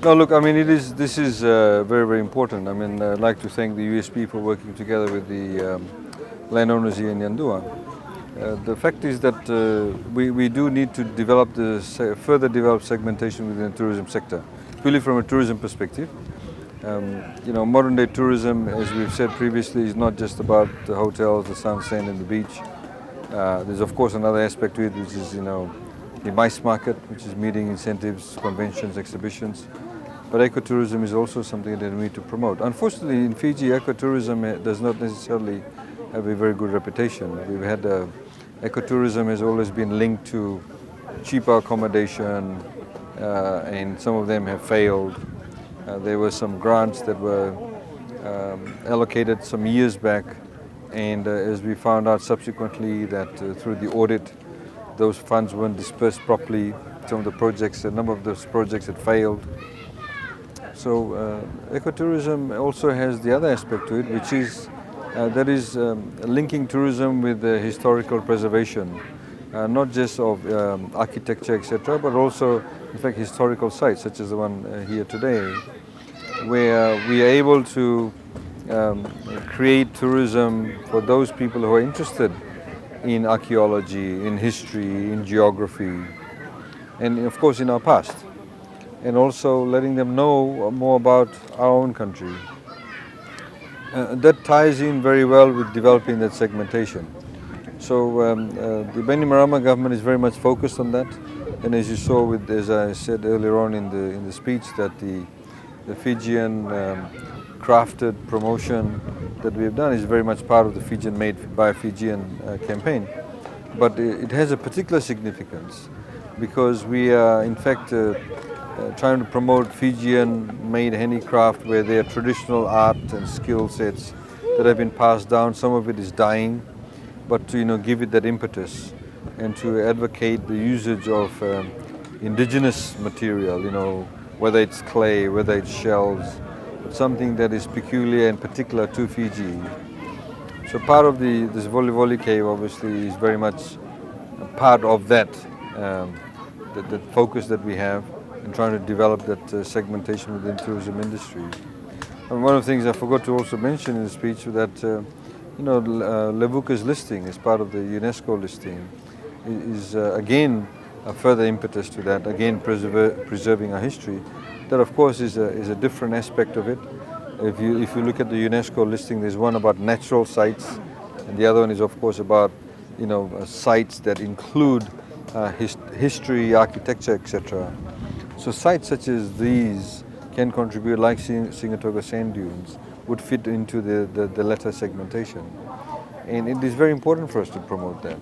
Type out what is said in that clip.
No, look, I mean, this is very, very important. I mean, I'd like to thank the USP for working together with the landowners here in Yandua. The fact is that we do need to develop further develop segmentation within the tourism sector, purely from a tourism perspective. Modern day tourism, as we've said previously, is not just about the hotels, the sunset and the beach. There's of course another aspect to it, which is, the MICE market, which is meeting incentives, conventions, exhibitions. But ecotourism is also something that we need to promote. Unfortunately, in Fiji, ecotourism does not necessarily have a very good reputation. We've had ecotourism has always been linked to cheaper accommodation, and some of them have failed. There were some grants that were allocated some years back, and as we found out subsequently that through the audit, those funds weren't dispersed properly. Some of the projects, a number of those projects had failed. So ecotourism also has the other aspect to it, which is linking tourism with historical preservation, not just of architecture, etc., but also, in fact, historical sites, such as the one here today, where we are able to create tourism for those people who are interested in archaeology, in history, in geography, and of course in our past, and also letting them know more about our own country. That ties in very well with developing that segmentation. So the Beni Marama government is very much focused on that, and as you saw, as I said earlier on in the speech, that the Fijian crafted promotion that we have done is very much part of the Fijian Made by Fijian campaign. But it has a particular significance because we are in fact trying to promote Fijian-made handicraft, where there are traditional art and skill sets that have been passed down. Some of it is dying, but to give it that impetus and to advocate the usage of indigenous material, whether it's clay, whether it's shells, but something that is peculiar and particular to Fiji. So part of this Volivoli cave obviously is very much a part of that, that focus that we have in trying to develop that segmentation within the tourism industry. And one of the things I forgot to also mention in the speech was that Levuka's listing as part of the UNESCO listing is again a further impetus to that, again preserving our history. That of course is a different aspect of it. If you look at the UNESCO listing, there's one about natural sites, and the other one is of course about sites that include history, architecture, etc. So sites such as these can contribute, like Sigatoka sand dunes, would fit into the latter segmentation. And it is very important for us to promote that.